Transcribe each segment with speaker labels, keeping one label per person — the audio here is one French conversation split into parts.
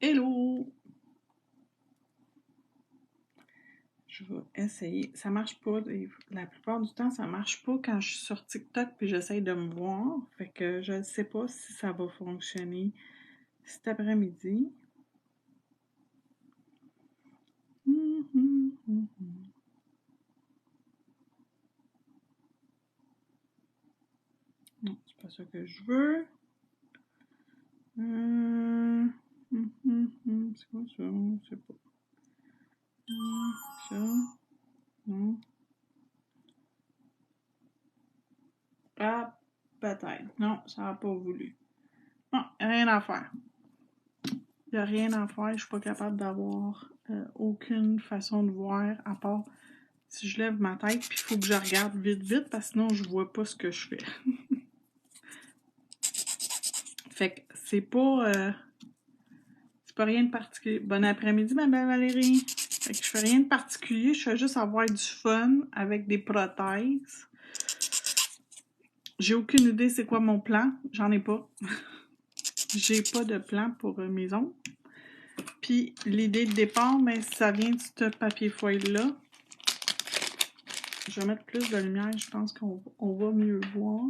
Speaker 1: Hello! Je vais essayer. Ça marche pas. La plupart du temps, ça marche pas quand je suis sur TikTok puis j'essaye de me voir. Fait que je ne sais pas si ça va fonctionner cet après-midi. Non, c'est pas ça que je veux. C'est quoi ça? Je sais pas. Ça. Non. Ah, peut-être. Non, ça n'a pas voulu. Non, rien à faire. Il n'y a rien à faire. Je suis pas capable d'avoir aucune façon de voir à part si je lève ma tête, puis il faut que je regarde vite vite parce que sinon je vois pas ce que je fais. Fait que c'est pas rien de particulier. Bon après-midi, ma belle Valérie. Fait que je fais rien de particulier, je fais juste avoir du fun avec des prothèses. J'ai aucune idée c'est quoi mon plan, j'en ai pas. J'ai pas de plan pour mes ongles. Puis l'idée de départ, ben, ça vient de ce papier foil-là. Je vais mettre plus de lumière, je pense qu'on va mieux voir.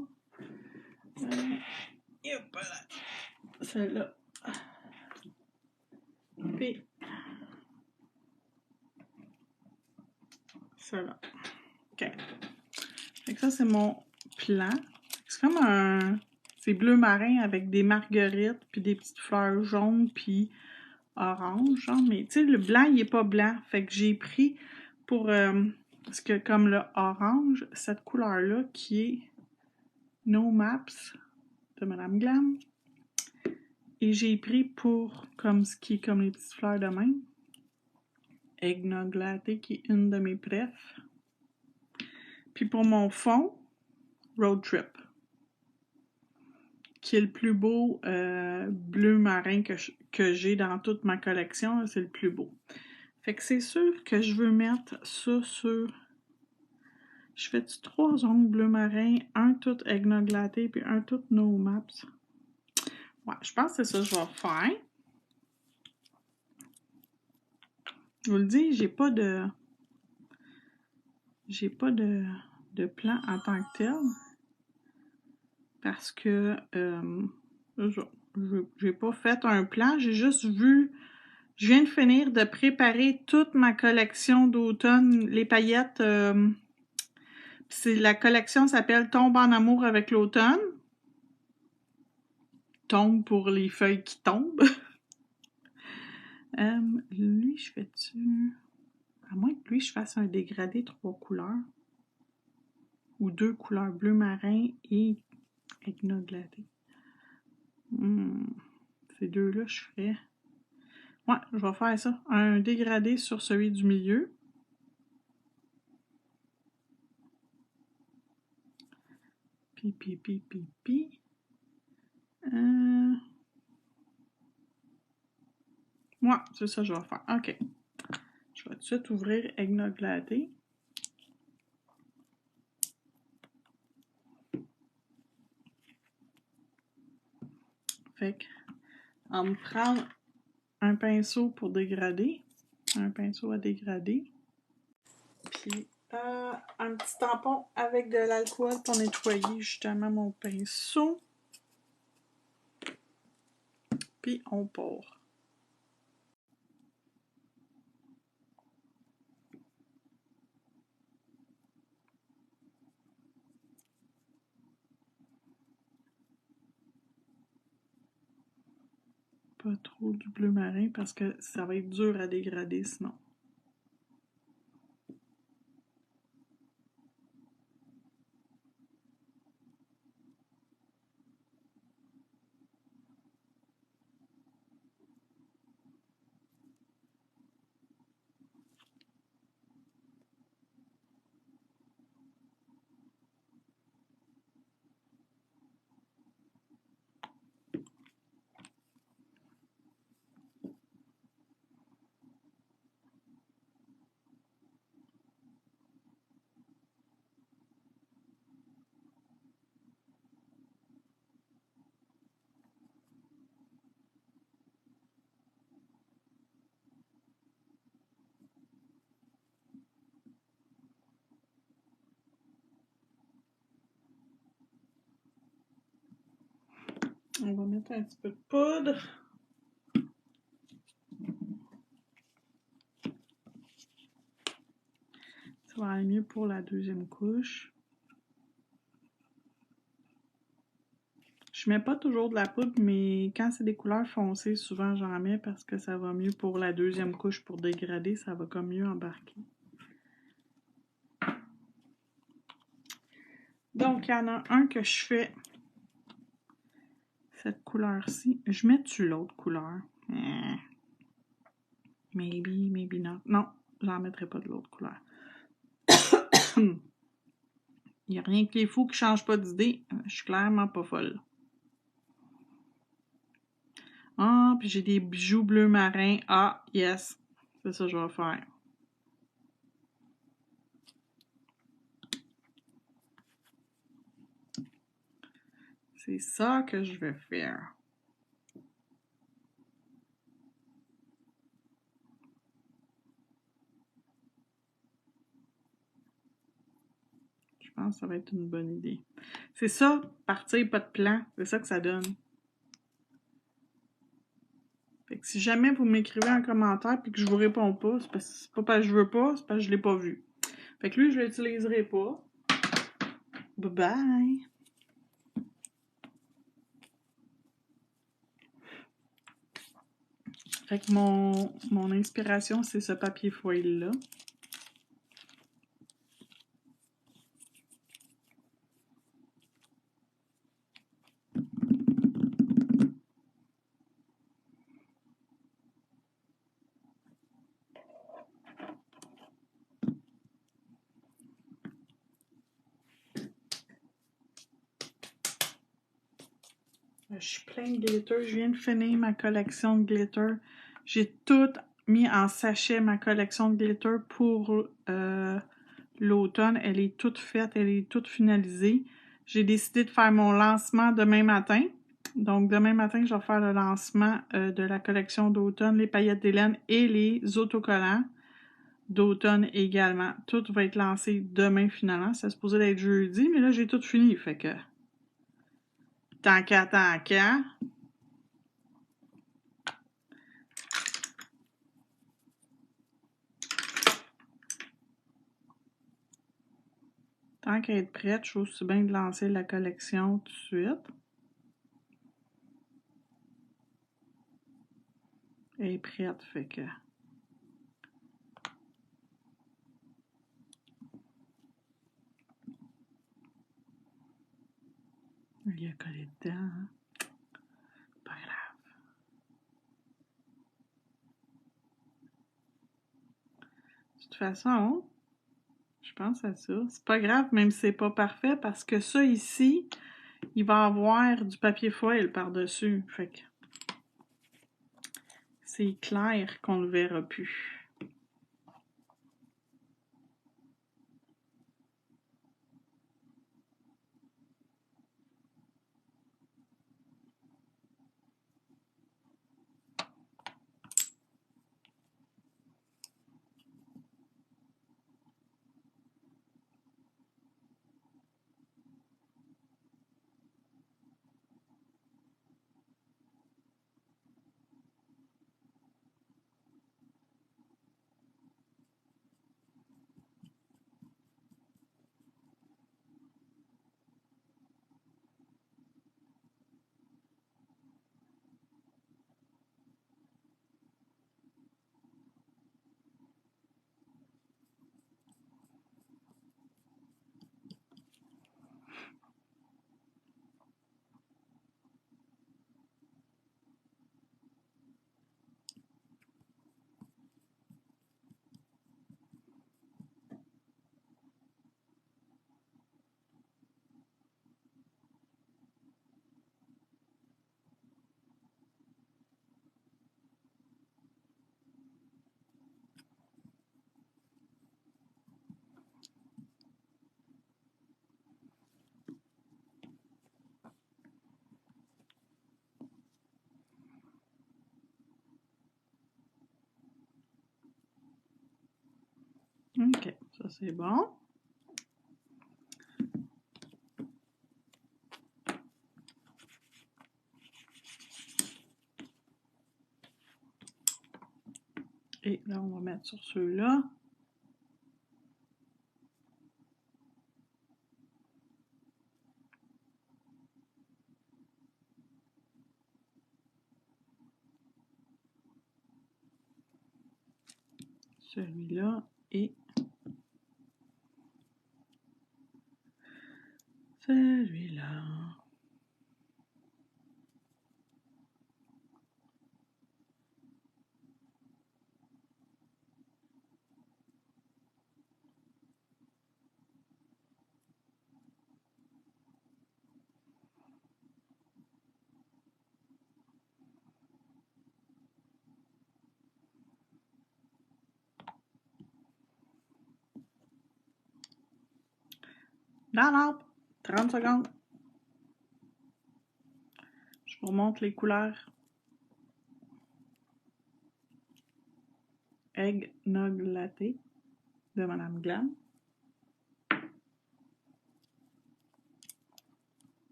Speaker 1: Celle-là. Puis celle-là. OK. Fait que ça, c'est mon plan. C'est comme un... C'est bleu marin avec des marguerites, puis des petites fleurs jaunes, puis orange, genre. Mais tu sais, le blanc, il est pas blanc. Fait que j'ai pris pour... parce que comme le orange, cette couleur-là, qui est No Maps de Madame Glam. Et j'ai pris pour comme ce qui est comme les petites fleurs de même. Eggnog Latte, qui est une de mes préfs. Puis pour mon fond, Road Trip, qui est le plus beau bleu marin que j'ai dans toute ma collection. C'est le plus beau. Fait que c'est sûr que je veux mettre ça sur... Je fais-tu 3 ongles bleu marin, un tout Eggnog Latte, puis un tout No Maps. Ouais, je pense que c'est ça que je vais faire. Je vous le dis, j'ai pas de plan en tant que tel. Parce que j'ai pas fait un plan, j'ai juste vu. Je viens de finir de préparer toute ma collection d'automne, les paillettes. La collection s'appelle Tombe en amour avec l'automne. Tombe pour les feuilles qui tombent. Lui, je fais-tu... À moins que lui, je fasse un dégradé 3 couleurs. Ou 2 couleurs, bleu marin et Eggnog Latte. Ces deux-là, je ferais... Ouais, je vais faire ça. Un dégradé sur celui du milieu. Pi. Ouais, c'est ça que je vais faire. OK. Je vais tout de suite ouvrir Eggnog Latte. Fait que, on me prend un pinceau pour dégrader. Un pinceau à dégrader. Puis, un petit tampon avec de l'alcool pour nettoyer justement mon pinceau. Puis, on part. Pas trop du bleu marin parce que ça va être dur à dégrader sinon. On va mettre un petit peu de poudre. Ça va aller mieux pour la deuxième couche. Je mets pas toujours de la poudre, mais quand c'est des couleurs foncées, souvent j'en mets parce que ça va mieux pour la deuxième couche pour dégrader, ça va comme mieux embarquer. Donc, il y en a un que je fais cette couleur-ci. Je mets-tu l'autre couleur? Maybe, maybe not. Non, j'en mettrai pas de l'autre couleur. Il n'y a rien qui est fou qui change pas d'idée. Je suis clairement pas folle. Ah, puis j'ai des bijoux bleu marin. Ah, yes. C'est ça que je vais faire. C'est ça que je vais faire. Je pense que ça va être une bonne idée. C'est ça, partir pas de plan. C'est ça que ça donne. Fait que si jamais vous m'écrivez un commentaire et que je vous réponds pas, c'est pas parce que je veux pas, c'est parce que je l'ai pas vu. Fait que lui, je l'utiliserai pas. Bye bye! Fait que mon inspiration, c'est ce papier foil-là. Je suis plein de glitter. Je viens de finir ma collection de glitter. J'ai tout mis en sachet, ma collection de glitter pour l'automne. Elle est toute faite, elle est toute finalisée. J'ai décidé de faire mon lancement demain matin. Donc, demain matin, je vais faire le lancement de la collection d'automne, les paillettes d'Hélène et les autocollants d'automne également. Tout va être lancé demain finalement. Ça se posait être jeudi, mais là, j'ai tout fini. Fait que, tant qu'à. Tant qu'à être prête, je suis aussi bien de lancer la collection tout de suite. Elle est prête, fait que... Il a collé dedans, hein? Pas grave. De toute façon, je pense à ça. C'est pas grave, même si c'est pas parfait, parce que ça ici, il va avoir du papier foil par-dessus. Fait que c'est clair qu'on le verra plus. OK, ça c'est bon. Et là, on va mettre sur ceux-là. Celui-là et celui-là. Dans l'arbre, 30 secondes. Je vous remontre les couleurs. Eggnog Latte de Madame Glam.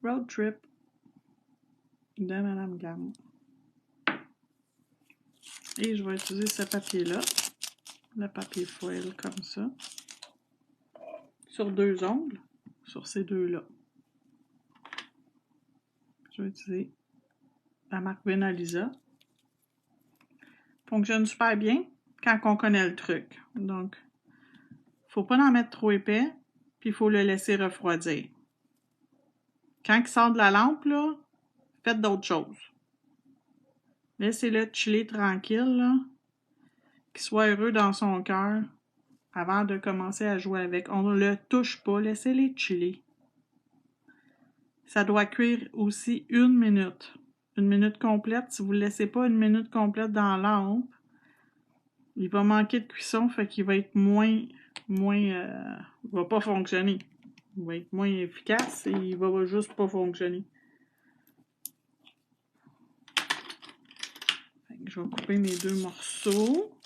Speaker 1: Road Trip de Madame Glam. Et je vais utiliser ce papier-là, le papier foil comme ça, sur 2 ongles, sur ces deux-là. Je vais utiliser la marque Benalisa. Fonctionne super bien quand on connaît le truc. Donc, faut pas en mettre trop épais, puis il faut le laisser refroidir. Quand il sort de la lampe, là, faites d'autres choses. Laissez-le chiller tranquille, là, qu'il soit heureux dans son cœur avant de commencer à jouer avec. On ne le touche pas, laissez-les chiller. Ça doit cuire aussi 1 minute. 1 minute complète. Si vous ne le laissez pas 1 minute complète dans la lampe, il va manquer de cuisson, fait qu'il va être il va pas fonctionner. Il va être moins efficace et il va juste pas fonctionner. Je vais couper mes 2 morceaux.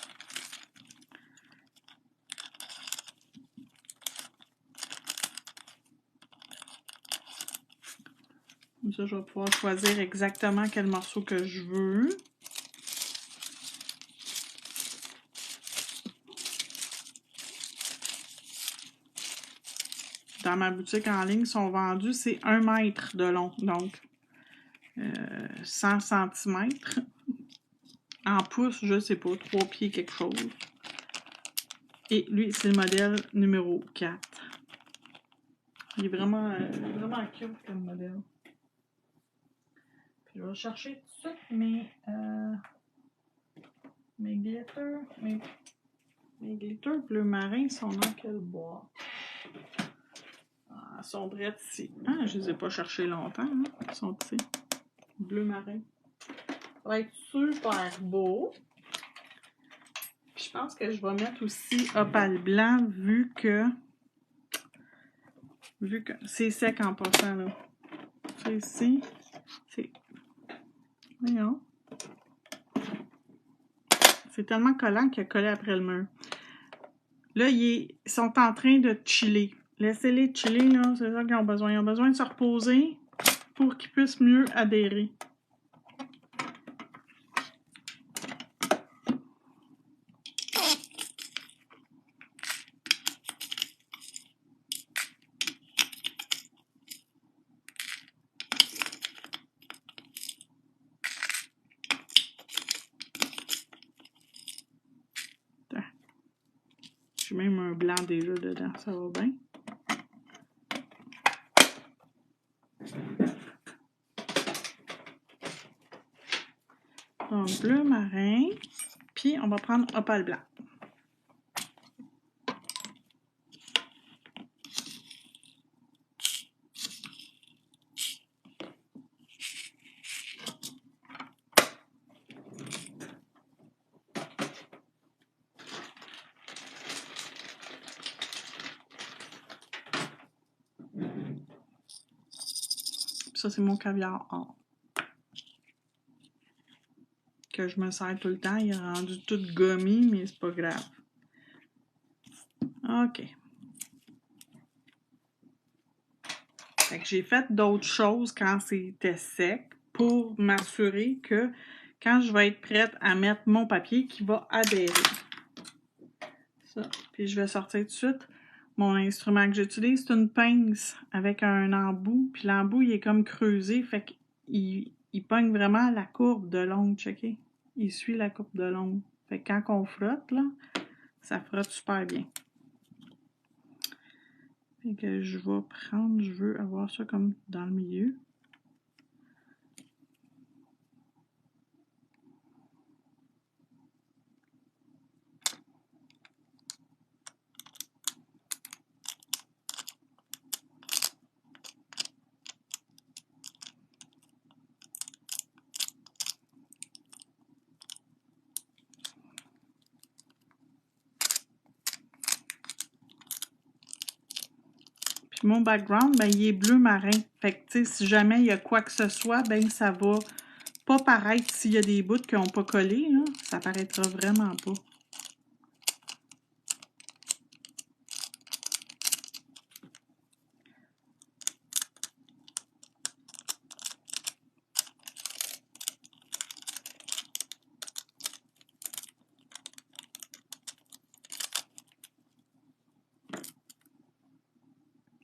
Speaker 1: Comme ça, je vais pouvoir choisir exactement quel morceau que je veux. Dans ma boutique en ligne, sont vendus, c'est 1 mètre de long, donc 100 cm. En pouces, je sais pas, 3 pieds quelque chose. Et lui, c'est le modèle numéro 4. Il est vraiment cute comme modèle. Puis je vais chercher tout de suite mes glitters. Mes glitters bleu marin sont dans quelle boîte? Ah, ils sont drettes ici. Ah, je les ai pas cherchés longtemps. Hein? Ils sont ici. Bleu marin. Ça va être super beau. Puis je pense que je vais mettre aussi opale blanc vu que c'est sec en passant là. C'est ici. C'est. Voyons. C'est tellement collant qu'il a collé après le mur. Là, ils sont en train de chiller. Laissez-les chiller, là. C'est ça qu'ils ont besoin. Ils ont besoin de se reposer pour qu'ils puissent mieux adhérer. J'ai même un blanc déjà dedans. Ça va bien. Donc, bleu marin. Puis, on va prendre opale blanc. Ça, c'est mon caviar or. Que je me sers tout le temps. Il est rendu tout gommi, mais c'est pas grave. OK. Fait que j'ai fait d'autres choses quand c'était sec pour m'assurer que quand je vais être prête à mettre mon papier qui va adhérer. Ça. Puis je vais sortir tout de suite. Mon instrument que j'utilise, c'est une pince avec un embout. Puis l'embout, il est comme creusé. Fait qu'il pogne vraiment la courbe de l'ongle. Checkez. Il suit la courbe de l'ongle. Fait que quand on frotte, là, ça frotte super bien. Fait que je vais prendre, je veux avoir ça comme dans le milieu. Puis mon background, ben, il est bleu marin. Fait que, tu sais, si jamais il y a quoi que ce soit, ben, ça va pas paraître s'il y a des bouts qui n'ont pas collé, là. Ça paraîtra vraiment pas.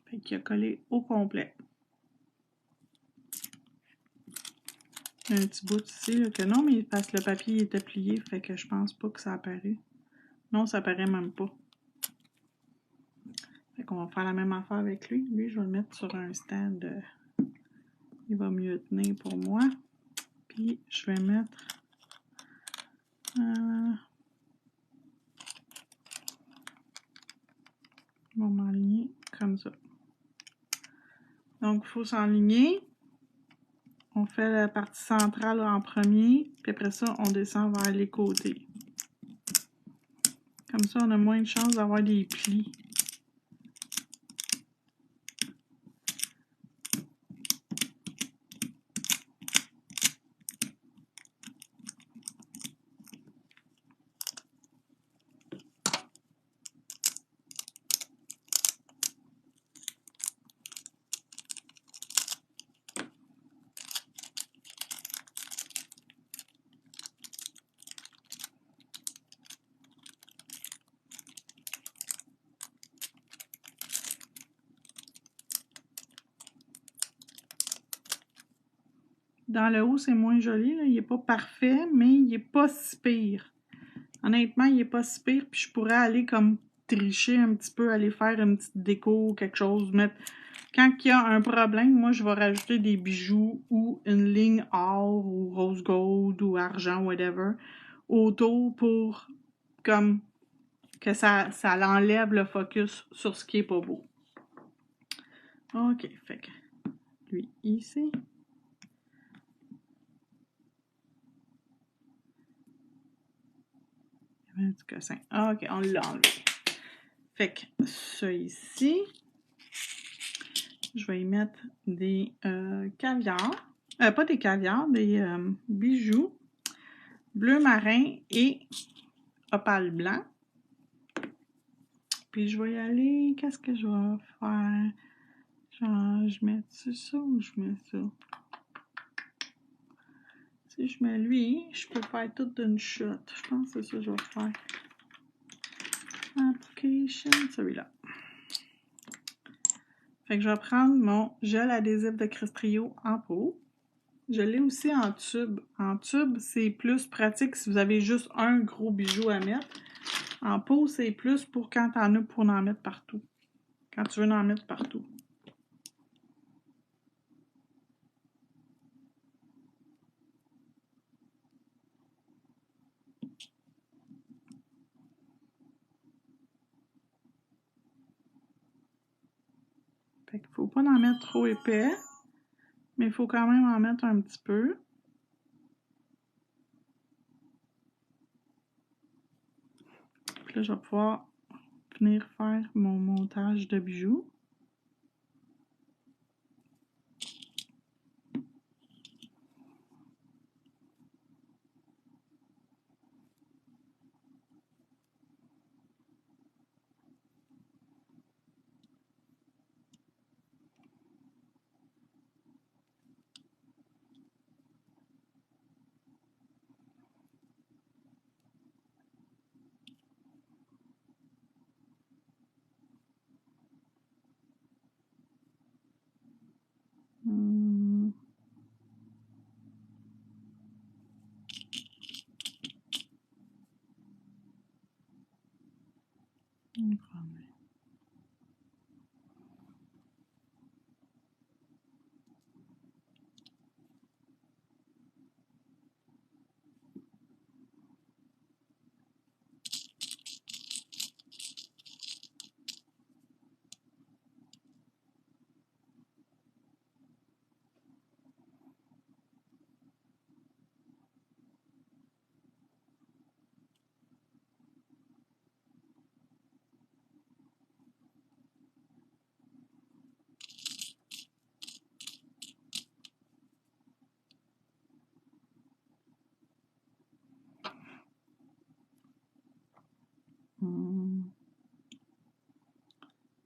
Speaker 1: Fait qu'il a collé au complet. Il y a un petit bout ici, là, que non, mais parce que le papier était plié, fait que je pense pas que ça apparaît. Non, ça apparaît même pas. Fait qu'on va faire la même affaire avec lui. Lui, je vais le mettre sur un stand. Il va mieux tenir pour moi. Puis, je vais mettre... on va m'aligner comme ça. Donc, il faut s'enligner. On fait la partie centrale en premier, puis après ça, on descend vers les côtés. Comme ça, on a moins de chances d'avoir des plis. Dans le haut, c'est moins joli. Là. Il n'est pas parfait, mais il n'est pas si pire. Honnêtement, il n'est pas si pire. Puis je pourrais aller comme tricher un petit peu, aller faire une petite déco ou quelque chose. Mettre... Quand il y a un problème, moi, je vais rajouter des bijoux ou une ligne or ou rose gold ou argent, whatever, autour pour comme que ça l'enlève le focus sur ce qui est pas beau. OK, fait que lui ici. Un petit cossin. OK, on l'a enlevé. Fait que ça ici, je vais y mettre des caviars. Pas des caviars, des bijoux bleu marin et opale blanc. Puis je vais y aller. Qu'est-ce que je vais faire? Genre, je mets ça ou je mets ça? Si je mets lui, je peux faire tout d'une shot. Je pense que c'est ça que je vais faire. Application, celui-là. Fait que je vais prendre mon gel adhésif de Crystrio en pot. Je l'ai aussi en tube. En tube, c'est plus pratique si vous avez juste un gros bijou à mettre. En pot, c'est plus pour quand t'en as pour en mettre partout. Quand tu veux en mettre partout. Fait qu'il faut pas en mettre trop épais, mais il faut quand même en mettre un petit peu. Puis là, je vais pouvoir venir faire mon montage de bijoux. promener.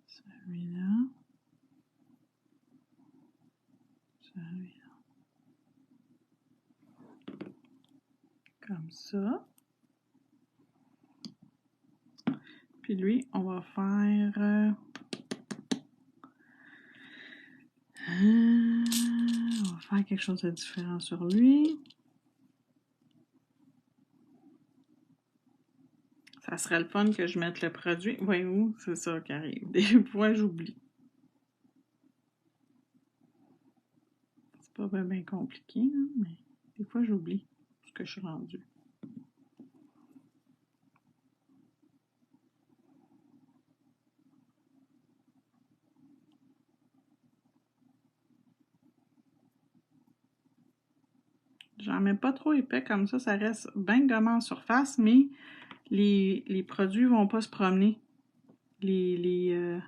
Speaker 1: Celui-là. Celui-là. Comme ça. Puis lui, on va faire... on va faire quelque chose de différent sur lui. Ça serait le fun que je mette le produit. Voyez-vous, c'est ça qui arrive. Des fois, j'oublie. C'est pas bien compliqué, hein, mais des fois, j'oublie ce que je suis rendue. J'en mets pas trop épais comme ça reste bien gommant en surface, mais les produits vont pas se promener. Les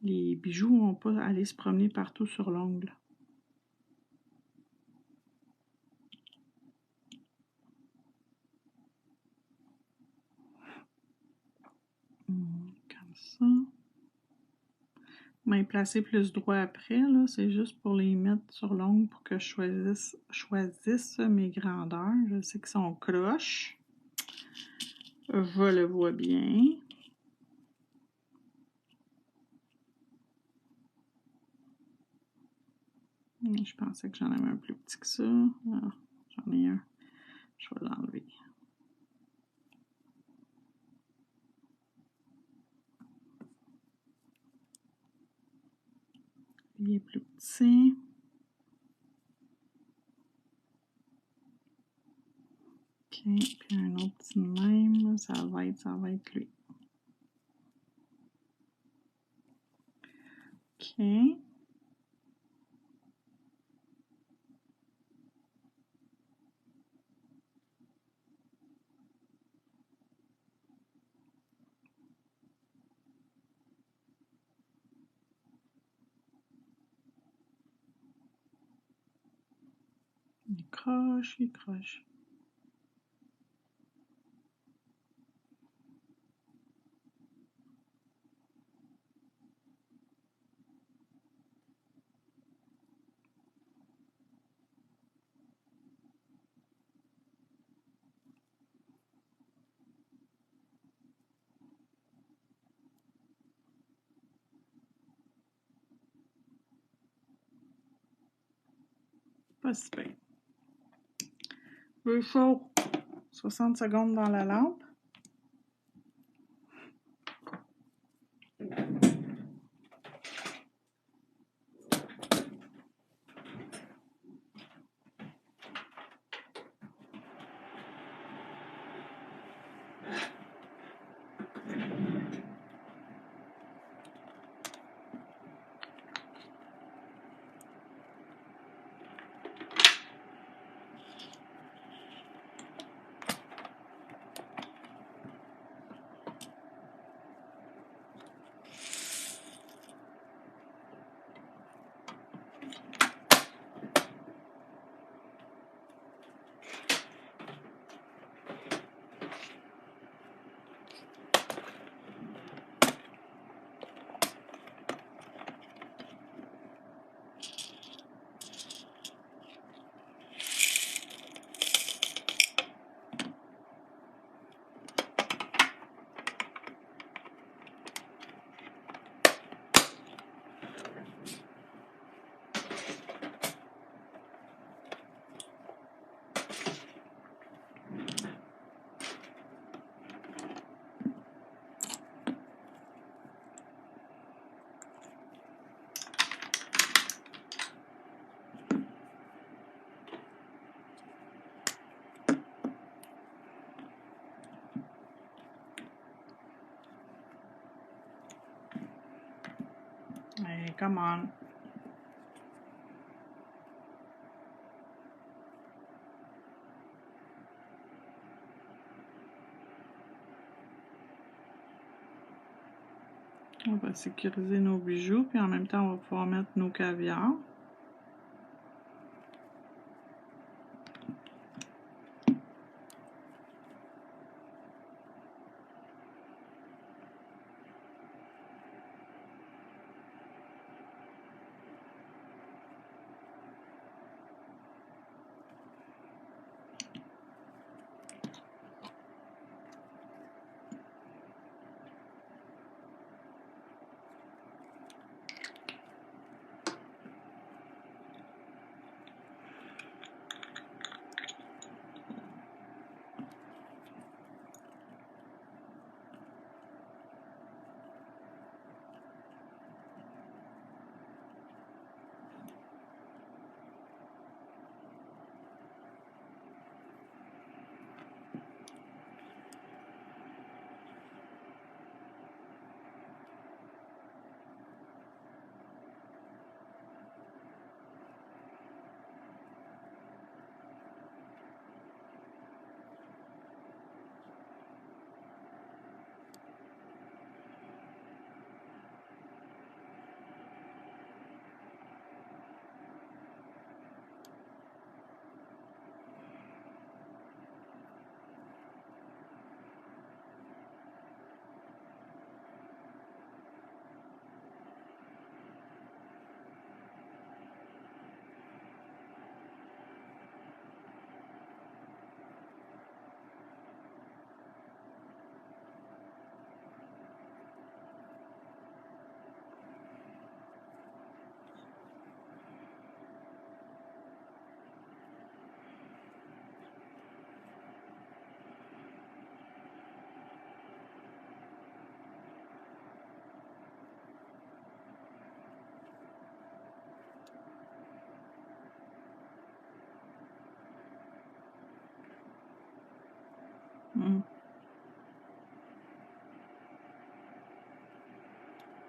Speaker 1: bijoux vont pas aller se promener partout sur l'ongle. Comme ça. Je vais les placer plus droit après, là. C'est juste pour les mettre sur l'ongle pour que je choisisse mes grandeurs. Je sais qu'ils sont croches. Je le vois bien. Je pensais que j'en avais un plus petit que ça. Ah, j'en ai un. Je vais l'enlever. Il est plus petit. OK, puis un autre petit de même, ça va être lui. OK. Il croche, il croche. Pas si bien. Peu chaud. 60 secondes dans la lampe. Mais come on. On va sécuriser nos bijoux, puis en même temps, on va pouvoir mettre nos caviars.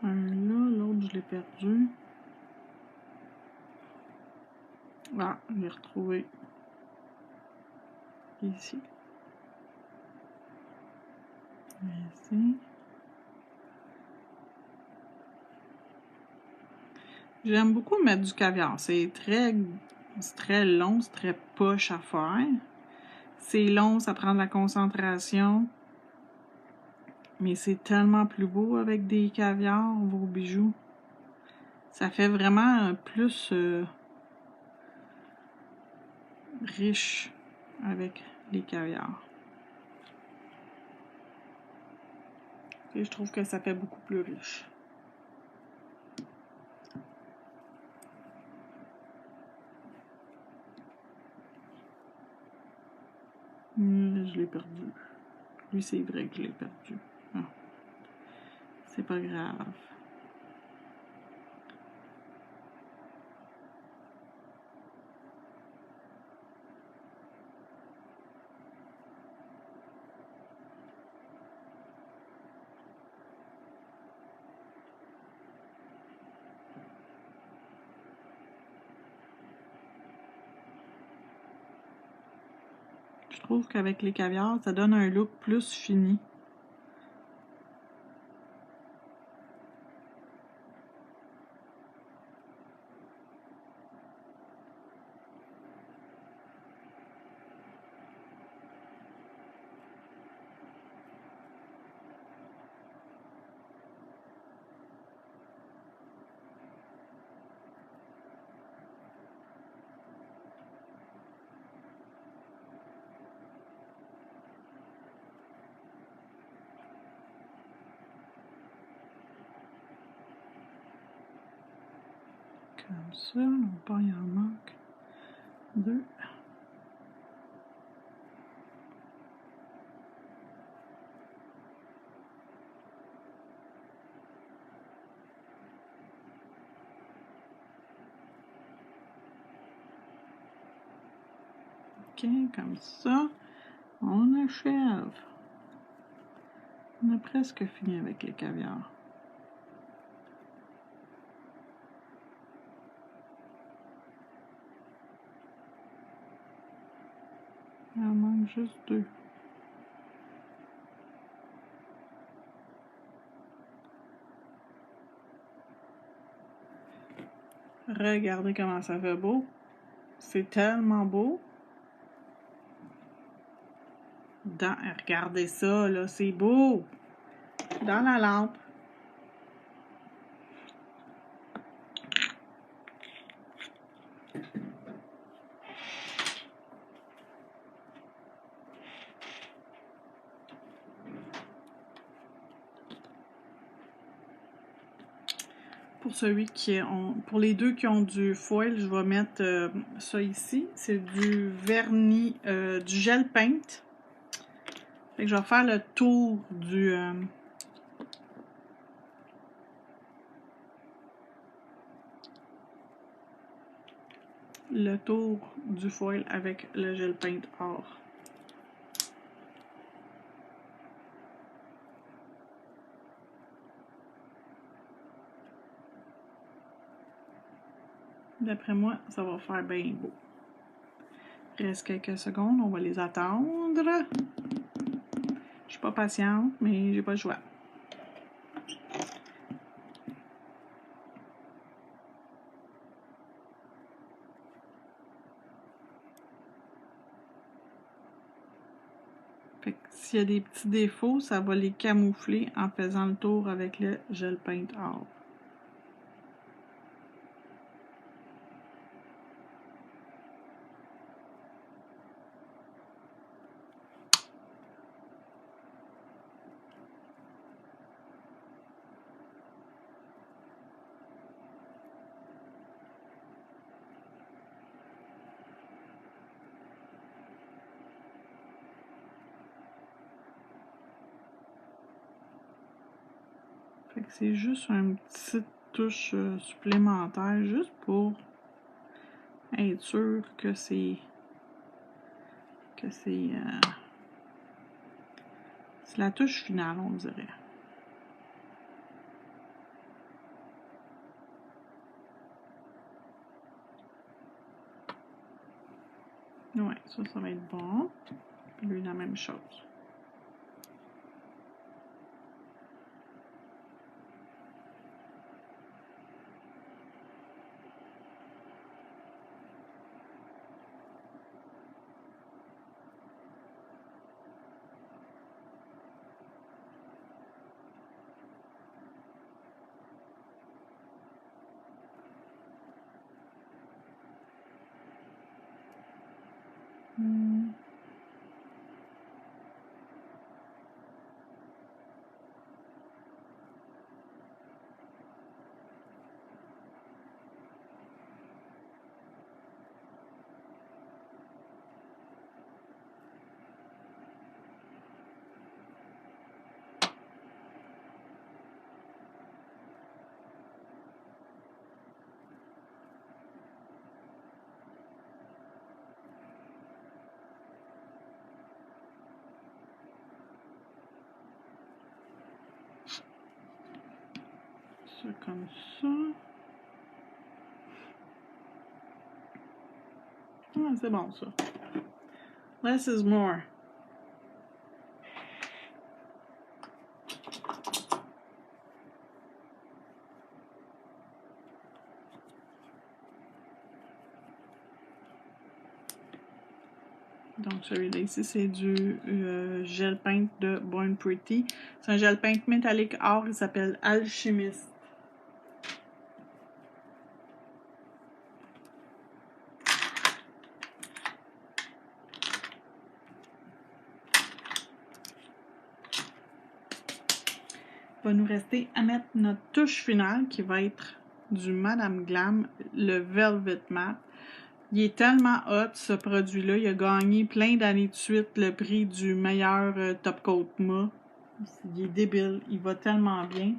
Speaker 1: Un là, l'autre je l'ai perdu. Ah, je l'ai retrouvé. Ici. Ici. J'aime beaucoup mettre du caviar. C'est très long, c'est très poche à faire. C'est long, ça prend de la concentration. Mais c'est tellement plus beau avec des caviars, vos bijoux. Ça fait vraiment plus riche avec les caviars. Et je trouve que ça fait beaucoup plus riche. Je l'ai perdu. Lui, c'est vrai que je l'ai perdu. Ah. C'est pas grave. Je trouve qu'avec les caviars, ça donne un look plus fini. Comme ça, non pas, il en manque 2. Ok, comme ça, on achève. On a presque fini avec les caviars. Il en manque juste 2. Regardez comment ça fait beau. C'est tellement beau. Regardez ça, là, c'est beau. Dans la lampe. Pour les deux qui ont du foil, je vais mettre ça ici. C'est du vernis, du gel paint. Fait que je vais faire le tour du foil avec le gel paint or. D'après moi, ça va faire bien beau. Il reste quelques secondes, on va les attendre. Je suis pas patiente, mais j'ai pas le choix. Fait que s'il y a des petits défauts, ça va les camoufler en faisant le tour avec le gel paint or. Fait que c'est juste une petite touche supplémentaire, juste pour être sûr que c'est la touche finale, on dirait. Ouais, ça va être bon. Lui, la même chose. Ça comme ça. Ah, c'est bon ça. Less is more. Donc celui-là ici, c'est du gel paint de Born Pretty. C'est un gel paint métallique or, il s'appelle Alchemist. Il va nous rester à mettre notre touche finale qui va être du Madame Glam, le Velvet Matte. Il est tellement hot ce produit-là, il a gagné plein d'années de suite le prix du meilleur top coat mat. Il est débile, il va tellement bien.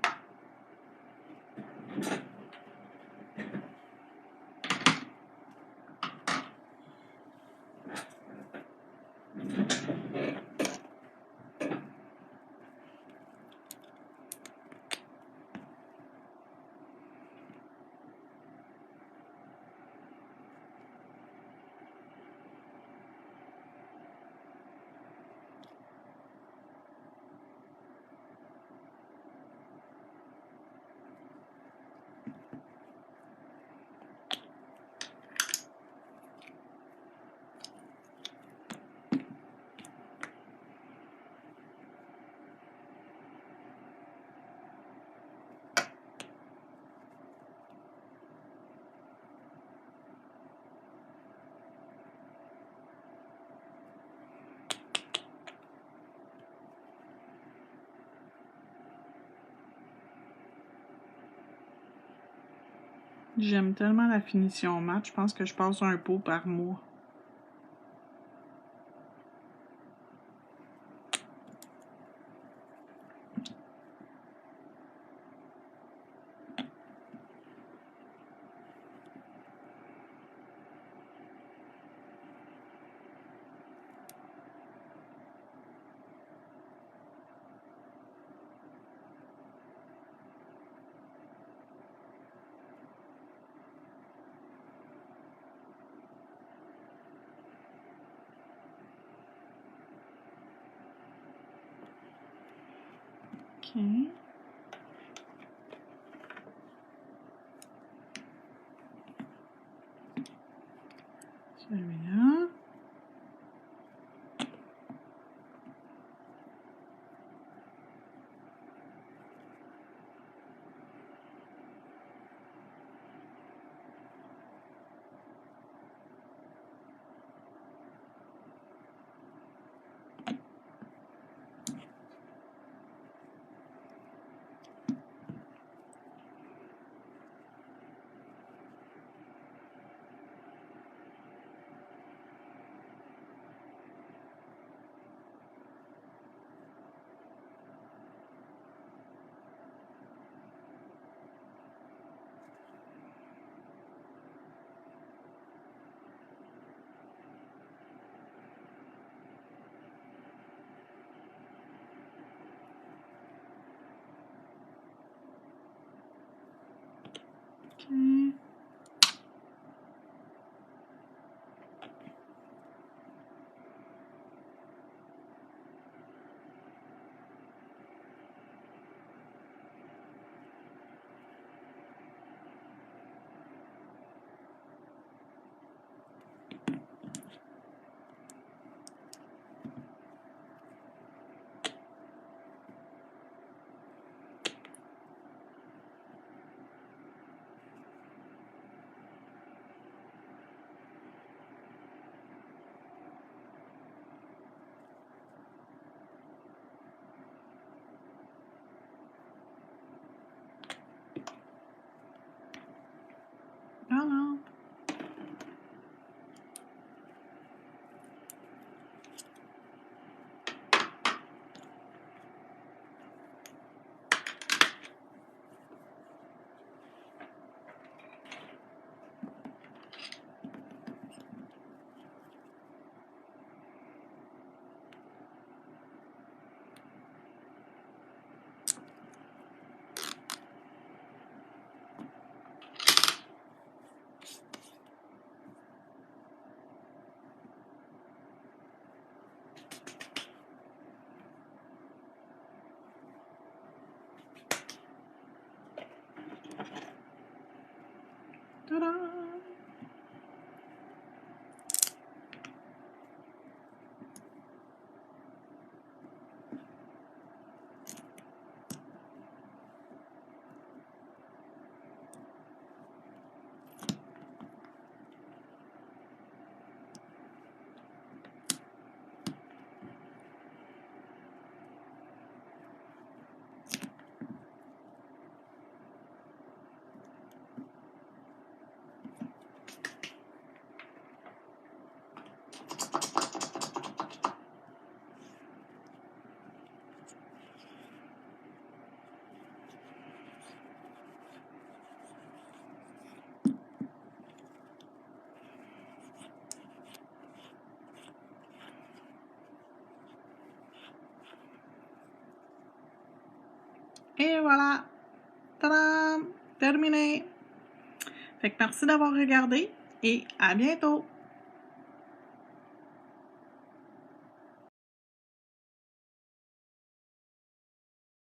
Speaker 1: J'aime tellement la finition mat, je pense que je passe un pot par mois. OK. Celui-là. OK. Ah non. Ta-da! Et voilà! Tadam! Terminé! Fait que merci d'avoir regardé et à bientôt!